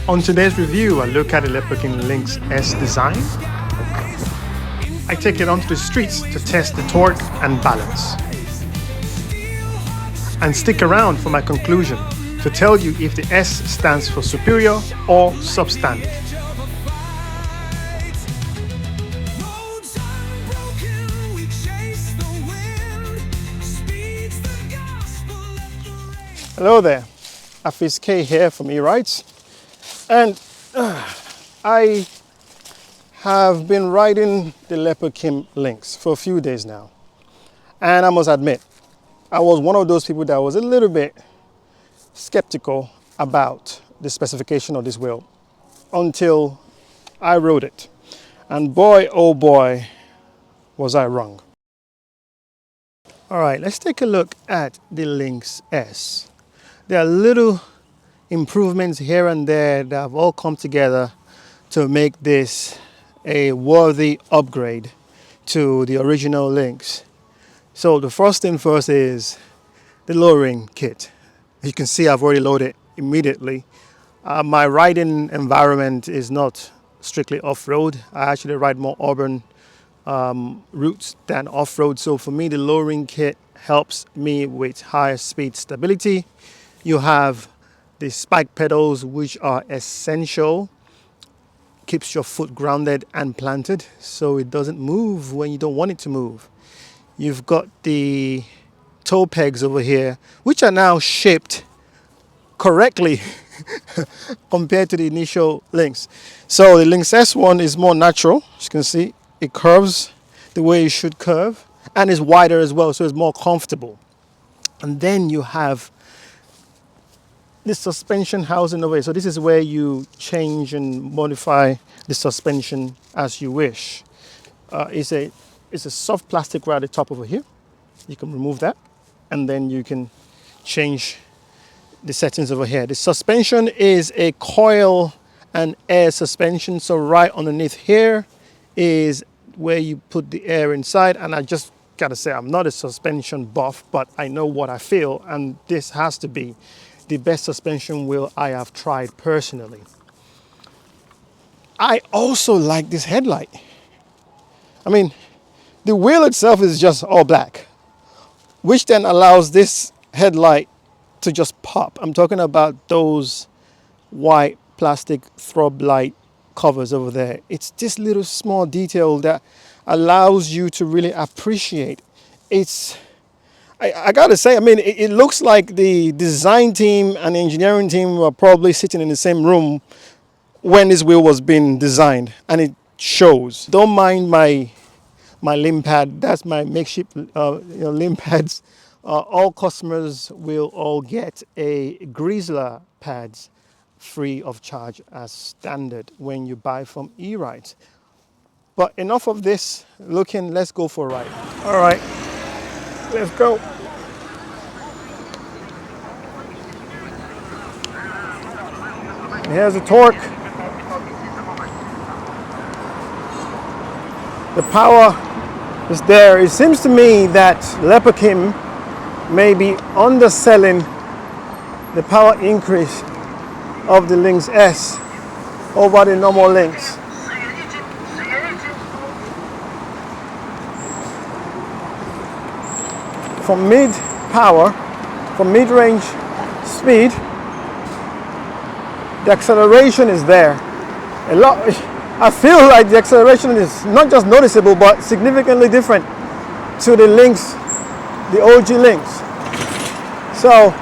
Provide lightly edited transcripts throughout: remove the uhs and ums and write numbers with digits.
On today's review, I look at the Leaperkim Lynx S design. I take it onto the streets to test the torque and balance. And stick around for my conclusion to tell you if the S stands for superior or substandard. Hello there, Afis K here from eRides, and I have been riding the Leaperkim Lynx for a few days now, and I must admit I was one of those people that was a little bit skeptical about the specification of this wheel until I rode it, and boy oh boy was I wrong. All right, let's take a look at the Lynx S. There are little improvements here and there that have all come together to make this a worthy upgrade to the original Lynx. So the first thing first is the lowering kit. As you can see, I've already loaded it immediately. My riding environment is not strictly off-road. I actually ride more urban routes than off-road. So for me, the lowering kit helps me with higher speed stability. You have the spike pedals, which are essential. Keeps your foot grounded and planted so it doesn't move when you don't want it to move. You've got the toe pegs over here, which are now shaped correctly compared to the initial Lynx. So the Lynx S one is more natural. As you can see, it curves the way it should curve and is wider as well, so it's more comfortable. And then you have this suspension housing over here. So this is where you change and modify the suspension as you wish. It's a soft plastic right at the top over here. You can remove that, and then you can change the settings over here. The suspension is a coil and air suspension. So right underneath here is where you put the air inside. And I just gotta say, I'm not a suspension buff, but I know what I feel, and this has to be the best suspension wheel I have tried personally. I also like this headlight. I mean, the wheel itself is just all black, which then allows this headlight to just pop. I'm talking about those white plastic throb light covers over there. It's this little small detail that allows you to really appreciate. I gotta say, I mean, it looks like the design team and the engineering team were probably sitting in the same room when this wheel was being designed, and it shows. Don't mind my limb pad. That's my makeshift limb pads. All customers will all get a Grizzler pads free of charge as standard when you buy from eRides. But enough of this looking, let's go for a ride. All right, let's go. And here's the torque. The power is there. It seems to me that Leaperkim may be underselling the power increase of the Lynx S over the normal Lynx. From mid-range speed, the acceleration is there. I feel like the acceleration is not just noticeable, but significantly different to the Lynx, the OG Lynx. So,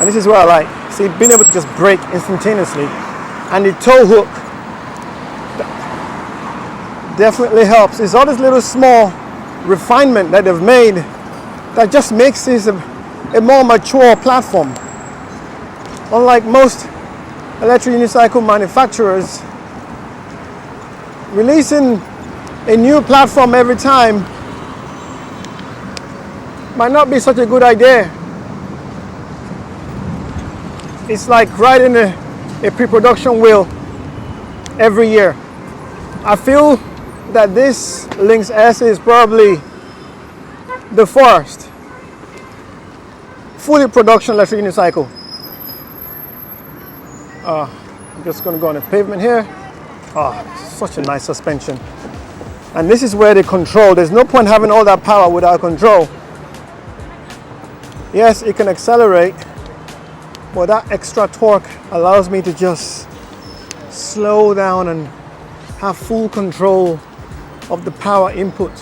and this is what I like. See, being able to just brake instantaneously, and the tow hook definitely helps. It's all this little small refinement that they've made that just makes this a more mature platform. Unlike most electric unicycle manufacturers, releasing a new platform every time might not be such a good idea. It's like riding a pre-production wheel every year. I feel that this Lynx S is probably the first fully production electric unicycle. I'm just going to go on the pavement here. Such a nice suspension. And this is where the control, there's no point having all that power without control. Yes, it can accelerate, but that extra torque allows me to just slow down and have full control of the power input.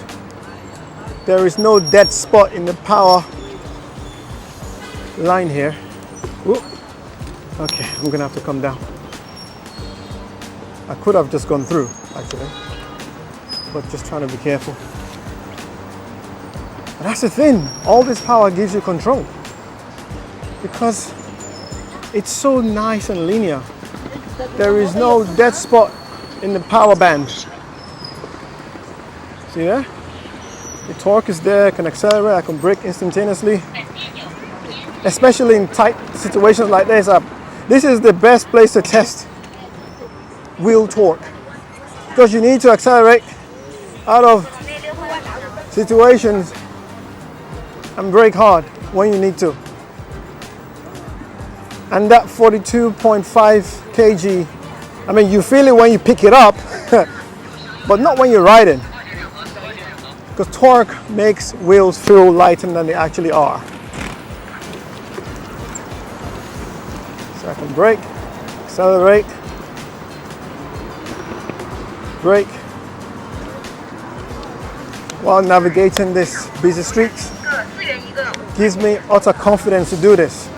There is no dead spot in the power line here. Ooh. Okay, I'm gonna have to come down. I could have just gone through, actually, but just trying to be careful. But that's the thing, all this power gives you control because it's so nice and linear. There is no dead spot in the power band. See there? The torque is there, I can accelerate, I can brake instantaneously. Especially in tight situations like this. This is the best place to test wheel torque because you need to accelerate out of situations and brake hard when you need to. And that 42.5 kg, I mean, you feel it when you pick it up, but not when you're riding. Because torque makes wheels feel lighter than they actually are. So I can brake, accelerate, brake, while navigating this busy streets. Gives me utter confidence to do this.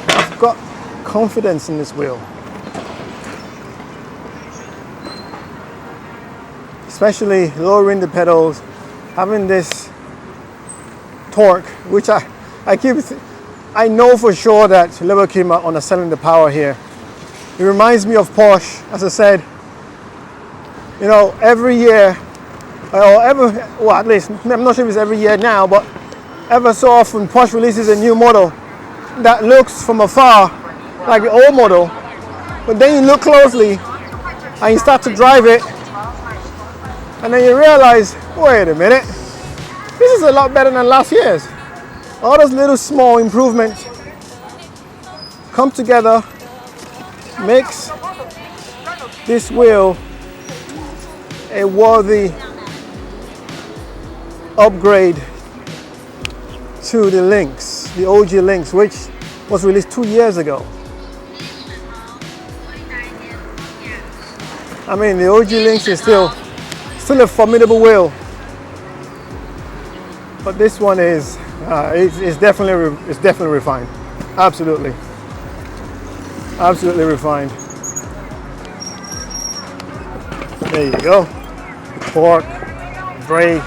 I've got confidence in this wheel. Especially lowering the pedals, having this torque, which I know for sure that Leaperkim are underselling the power here. It reminds me of Porsche, as I said. You know, every year, well, at least, I'm not sure if it's every year now, but ever so often Porsche releases a new model that looks from afar like the old model, but then you look closely and you start to drive it, and then you realize, wait a minute, this is a lot better than last year's. All those little small improvements come together, makes this wheel a worthy upgrade to the Lynx, the OG Lynx, which was released 2 years ago. I mean, the OG Lynx is still a formidable wheel, but this one is it's definitely refined. Absolutely refined. There you go. The torque, the brake,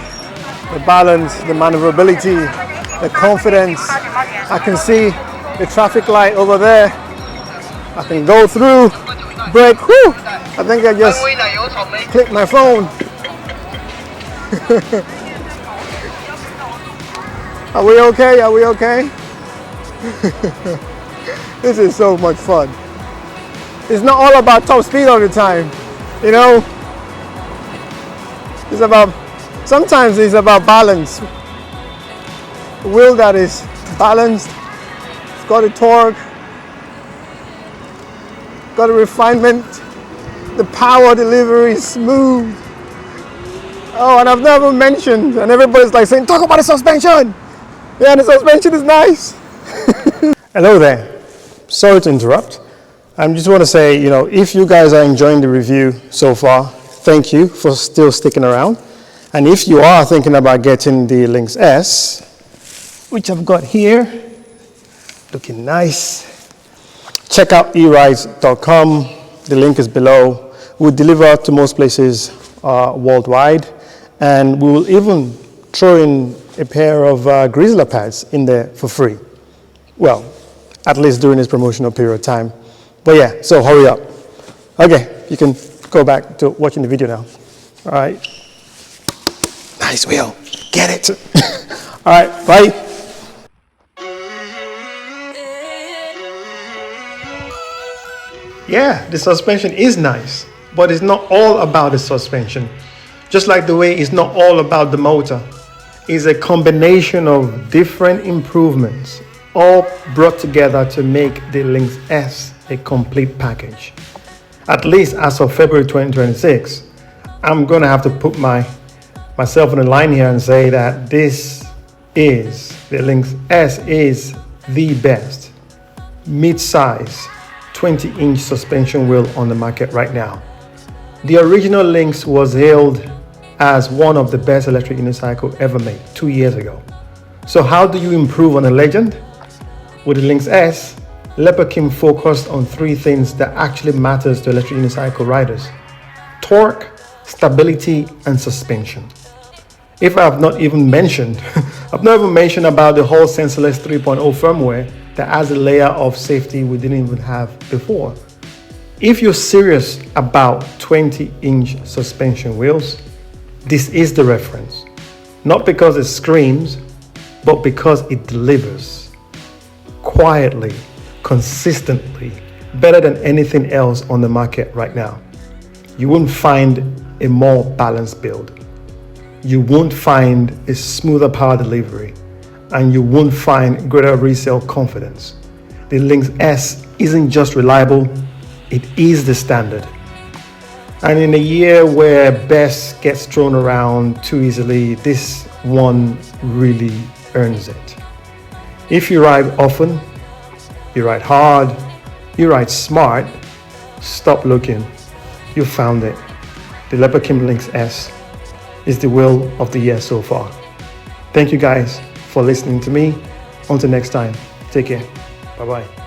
the balance, the maneuverability, the confidence. I can see the traffic light over there. I can go through, brake. Whew! I think I just clicked my phone. Are we okay? Are we okay? This is so much fun. It's not all about top speed all the time, you know? Sometimes it's about balance. A wheel that is balanced, it's got a torque, got a refinement, the power delivery is smooth. Oh, and I've never mentioned, and everybody's like saying, talk about the suspension. Yeah, the suspension is nice. Hello there. Sorry to interrupt. I just want to say, you know, if you guys are enjoying the review so far, thank you for still sticking around. And if you are thinking about getting the Lynx S, which I've got here, looking nice, check out erides.com. The link is below. We deliver to most places worldwide, and we will even throw in a pair of Grizzler pads in there for free. Well, at least during this promotional period of time. But yeah, so hurry up. Okay, you can go back to watching the video now. All right. Nice wheel. Get it. All right, bye. Yeah, the suspension is nice, but it's not all about the suspension. Just like the way it's not all about the motor. is a combination of different improvements, all brought together to make the Lynx S a complete package. At least as of February 2026, I'm gonna have to put myself on the line here and say that the Lynx S is the best mid-size 20-inch suspension wheel on the market right now. The original Lynx was hailed as one of the best electric unicycle ever made 2 years ago. So how do you improve on a legend? With the Lynx S, Leaperkim focused on 3 things that actually matters to electric unicycle riders: torque, stability, and suspension. If I have not even mentioned, I've not even mentioned about the whole sensorless 3.0 firmware that adds a layer of safety we didn't even have before. If you're serious about 20-inch suspension wheels, this is the reference. Not because it screams, but because it delivers quietly, consistently, better than anything else on the market right now. You won't find a more balanced build. You won't find a smoother power delivery, and you won't find greater resale confidence. The Lynx S isn't just reliable, it is the standard. And in a year where best gets thrown around too easily, this one really earns it. If you ride often, you ride hard, you ride smart, stop looking. You found it. The Leaperkim Lynx S is the wheel of the year so far. Thank you guys for listening to me. Until next time, take care. Bye-bye.